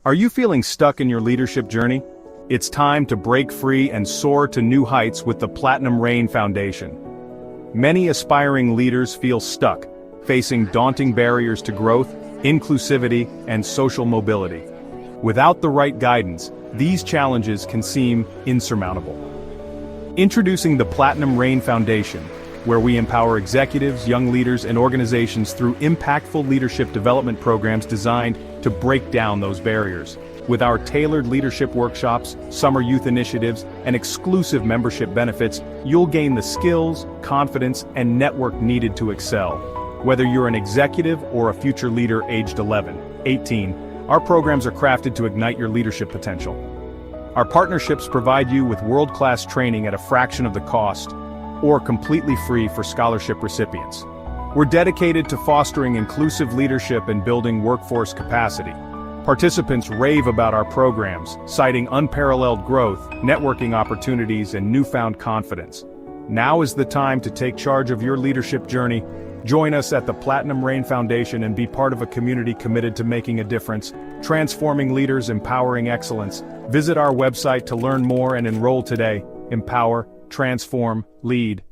Are you feeling stuck in your leadership journey? It's time to break free and soar to new heights with the Reine Foundation. Many aspiring leaders feel stuck, facing daunting barriers to growth, inclusivity, and social mobility. Without the right guidance, these challenges can seem insurmountable. Introducing the Reine Foundation, where we empower executives, young leaders, and organizations through impactful leadership development programs designed to break down those barriers. With our tailored leadership workshops, summer youth initiatives, and exclusive membership benefits, you'll gain the skills, confidence, and network needed to excel. Whether you're an executive or a future leader aged 11, 18, our programs are crafted to ignite your leadership potential. Our partnerships provide you with world-class training at a fraction of the cost, or completely free for scholarship recipients. We're dedicated to fostering inclusive leadership and building workforce capacity. Participants rave about our programs, citing unparalleled growth, networking opportunities, and newfound confidence. Now is the time to take charge of your leadership journey. Join us at the Reine Foundation and be part of a community committed to making a difference, transforming leaders, empowering excellence. Visit our website to learn more and enroll today. Empower, transform, lead.